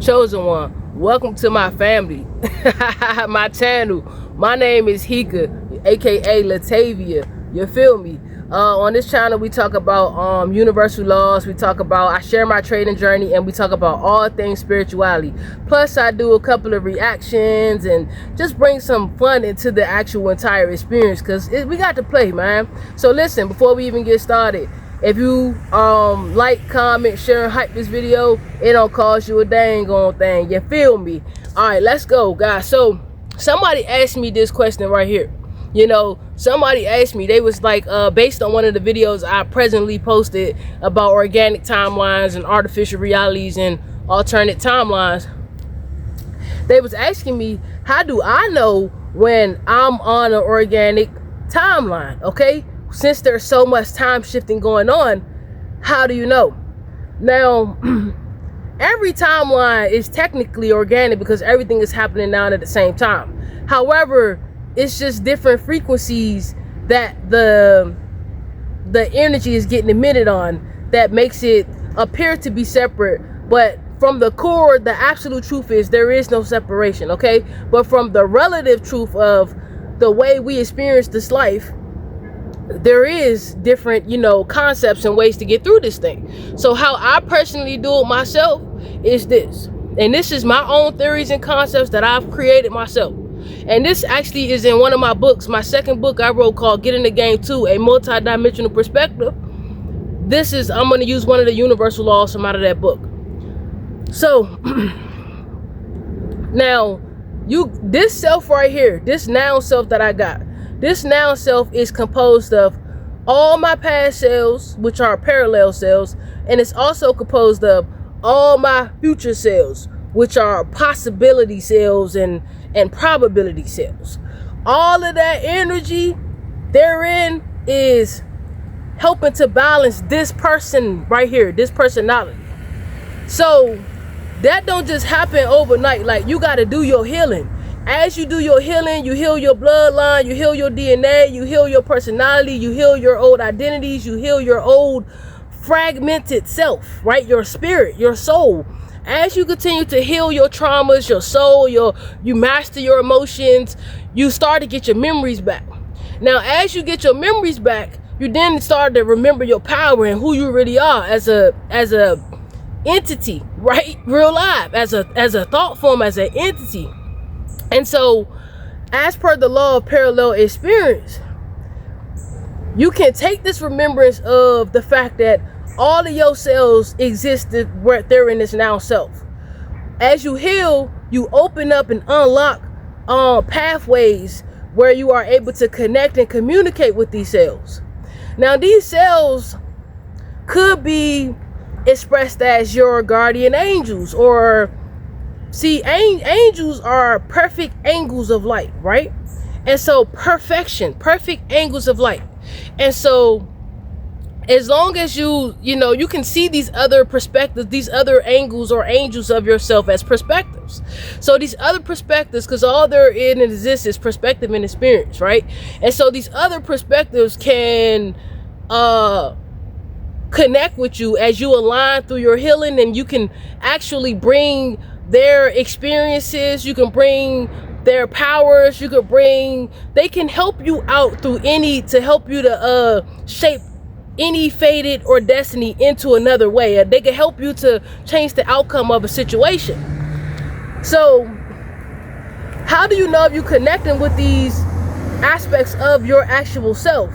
chosen one. Welcome to my family, my channel. My name is Hika, aka Latavia. You feel me? On this channel, we talk about universal laws. We talk about, I share my trading journey, and we talk about all things spirituality. Plus, I do a couple of reactions and just bring some fun into the actual entire experience, because we got to play, man. So listen, before we even get started, if you like, comment, share, and hype this video, it don't cost you a dang on thing. You feel me? All right, let's go, guys. So somebody asked me this question right here. You know, somebody asked me, they was like, based on one of the videos I presently posted about organic timelines and artificial realities and alternate timelines, they was asking me, how do I know when I'm on an organic timeline? Okay, since there's so much time shifting going on, how do you know? Now, every timeline is technically organic because everything is happening now at the same time. However, it's just different frequencies that the energy is getting emitted on that makes it appear to be separate. But from the core, the absolute truth is there is no separation, okay? But from the relative truth of the way we experience this life, there is different, you know, concepts and ways to get through this thing. So how I personally do it myself is this. And this is my own theories and concepts that I've created myself. And this actually is in one of my books, my second book I wrote called Get in the Game 2, a multi-dimensional perspective. This is, I'm going to use one of the universal laws from out of that book. So, now, this self right here, this now self that I got, this now self is composed of all my past selves, which are parallel selves, and it's also composed of all my future selves, which are possibility cells and probability cells. All of that energy therein is helping to balance this person right here, this personality. So that don't just happen overnight. Like, you got to do your healing. As you do your healing, you heal your bloodline, you heal your DNA, you heal your personality, you heal your old identities, you heal your old fragmented self, right? Your spirit, your soul. As you continue to heal your traumas, your soul, you master your emotions, you start to get your memories back. Now, as you get your memories back, you then start to remember your power and who you really are as a entity, right? Real life, as a thought form, as an entity. And so, as per the law of parallel experience, you can take this remembrance of the fact that all of your cells existed right there in this now self. As you heal, you open up and unlock pathways where you are able to connect and communicate with these cells. Now, these cells could be expressed as your guardian angels, or see, angels are perfect angles of light, right? And so perfect angles of light. And so as long as you know, you can see these other perspectives, these other angles or angels of yourself as perspectives. So these other perspectives, because all there in exists is perspective and experience, right? And so these other perspectives can connect with you as you align through your healing, and you can actually bring their experiences, you can bring their powers, they can help you out through to help you to shape any fated or destiny into another way. They can help you to change the outcome of a situation. So how do you know if you're connecting with these aspects of your actual self?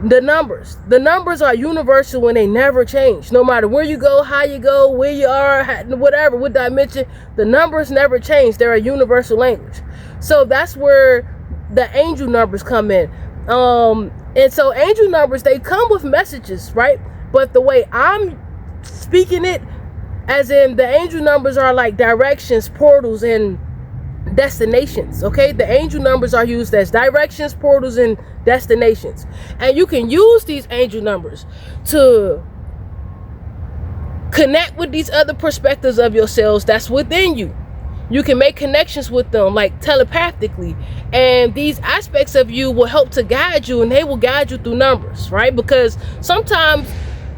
The numbers are universal and they never change. No matter where you go, how you go, where you are, whatever, what dimension, the numbers never change. They're a universal language. So that's where the angel numbers come in. And so angel numbers, they come with messages, right? But the way I'm speaking it, as in the angel numbers are like directions, portals, and destinations, okay? The angel numbers are used as directions, portals, and destinations. And you can use these angel numbers to connect with these other perspectives of yourselves that's within you. You can make connections with them, like telepathically, and these aspects of you will help to guide you, and they will guide you through numbers, right? Because sometimes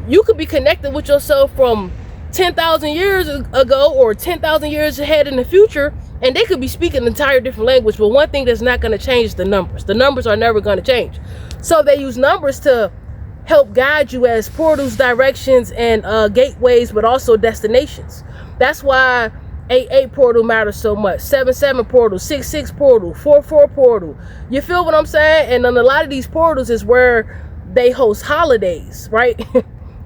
you could be connected with yourself from 10,000 years ago or 10,000 years ahead in the future, and they could be speaking an entire different language. But one thing that's not going to change is the numbers. The numbers are never going to change. So they use numbers to help guide you as portals, directions, and gateways, but also destinations. That's why 8-8 portal matters so much. 7-7 portal, 6-6 portal, 4-4 portal. You feel what I'm saying? And on a lot of these portals is where they host holidays, right?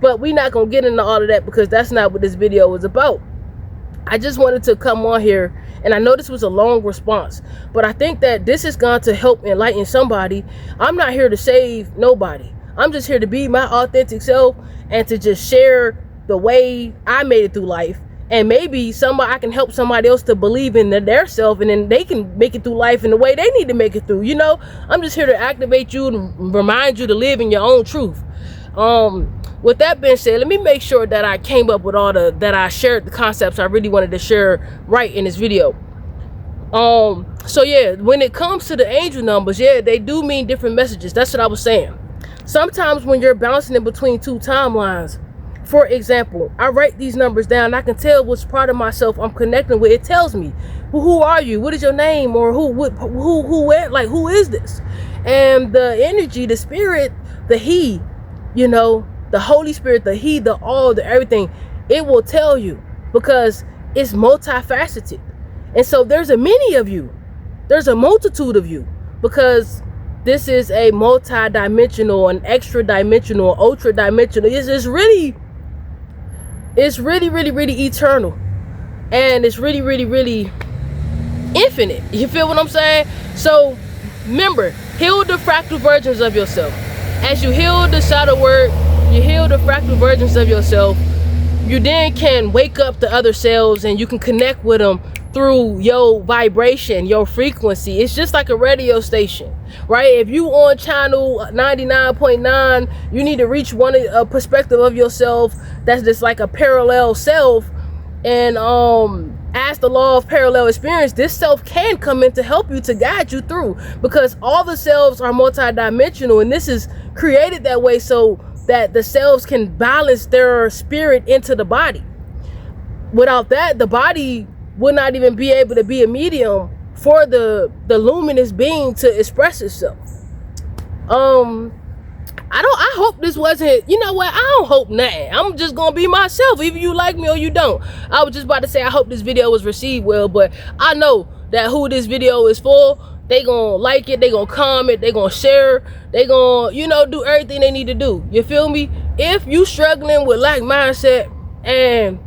But we're not going to get into all of that because that's not what this video was about. I just wanted to come on here, and I know this was a long response, but I think that this is going to help enlighten somebody. I'm not here to save nobody. I'm just here to be my authentic self and to just share the way I made it through life. And maybe I can help somebody else to believe in their self, and then they can make it through life in the way they need to make it through. You know, I'm just here to activate you and remind you to live in your own truth. With that being said, let me make sure that I came up with that I shared the concepts I really wanted to share right in this video. So yeah, when it comes to the angel numbers, yeah, they do mean different messages. That's what I was saying. Sometimes when you're bouncing in between two timelines, for example, I write these numbers down. I can tell which part of myself I'm connecting with. It tells me, who are you? What is your name? Or who is this? And the energy, the spirit, the he, you know, the Holy Spirit, the he, the all, the everything, it will tell you because it's multifaceted. And so there's a many of you. There's a multitude of you because this is a multi-dimensional, an extra dimensional, ultra dimensional. It's really eternal. And it's really infinite. You feel what I'm saying? So remember, heal the fractal versions of yourself. As you heal the shadow work, you heal the fractal versions of yourself, you then can wake up the other selves and you can connect with them through your vibration, your frequency. It's just like a radio station, right? If you on channel 99.9, you need to reach a perspective of yourself that's just like a parallel self, and as the law of parallel experience, this self can come in to help you, to guide you through, because all the selves are multidimensional, and this is created that way so that the selves can balance their spirit into the body. Without that, the body would not even be able to be a medium for the luminous being to express itself. I hope this wasn't, you know what, I don't hope nothing. I'm just gonna be myself, either you like me or you don't. I was just about to say I hope this video was received well, but I know that who this video is for, they gonna like it, they gonna comment, they gonna share, they gonna, you know, do everything they need to do. You feel me? If you struggling with lack mindset and,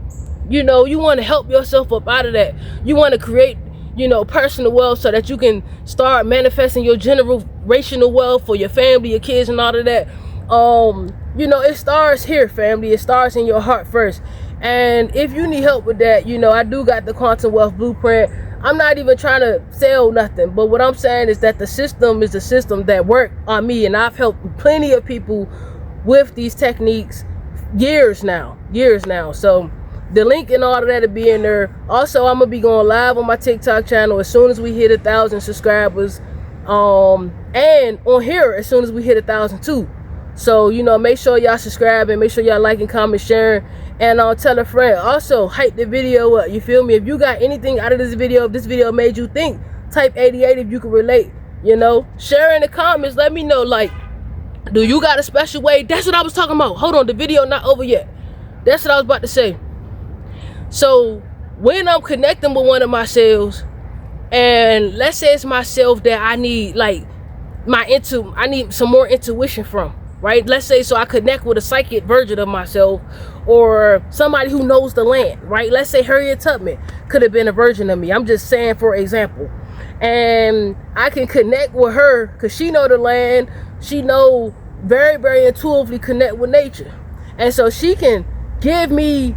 you know, you want to help yourself up out of that, you want to create, you know, personal wealth so that you can start manifesting your generational wealth for your family, your kids, and all of that. You know, it starts here, family. It starts in your heart first. And if you need help with that, you know, I do got the Quantum Wealth Blueprint. I'm not even trying to sell nothing, but what I'm saying is that the system is the system that worked on me, and I've helped plenty of people with these techniques years now. So the link and all of that will be in there. Also, I'm gonna be going live on my TikTok channel as soon as we hit 1,000 subscribers, and on here as soon as we hit 1,000 too. So, you know, make sure y'all subscribe and make sure y'all liking, comment, sharing, and tell a friend. Also, hype the video up. You feel me? If you got anything out of this video, if this video made you think, type 88 if you can relate. You know, share in the comments. Let me know, like, do you got a special way? That's what I was talking about. Hold on, the video not over yet. That's what I was about to say. So when I'm connecting with one of my selves, and let's say it's myself that I need, like, I need some more intuition from, right? Let's say, so I connect with a psychic version of myself, or somebody who knows the land, right? Let's say Harriet Tubman could have been a version of me. I'm just saying, for example. And I can connect with her because she know the land. She know very, very intuitively connect with nature. And so she can give me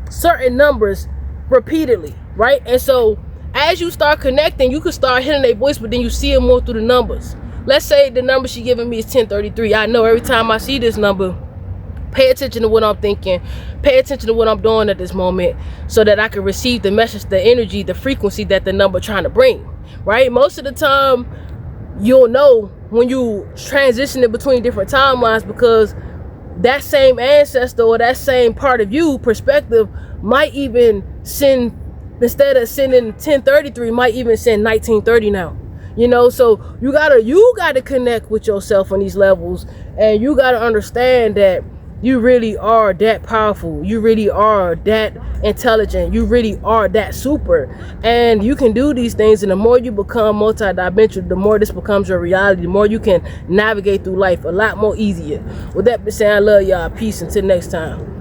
certain numbers repeatedly, right? And so as you start connecting, you can start hitting their voice, but then you see it more through the numbers. Let's say the number she giving me is 1033. I know every time I see this number, pay attention to what I'm thinking, pay attention to what I'm doing at this moment, so that I can receive the message, the energy, the frequency that the number trying to bring, right? Most of the time, you'll know when you transition in between different timelines, because that same ancestor or that same part of you perspective might even send, instead of sending 1033, might even send 1930 now. You know, so you gotta connect with yourself on these levels, and you gotta understand that you really are that powerful. You really are that intelligent. You really are that super. And you can do these things, and the more you become multidimensional, the more this becomes your reality, the more you can navigate through life a lot more easier. With that being said, I love y'all. Peace until next time.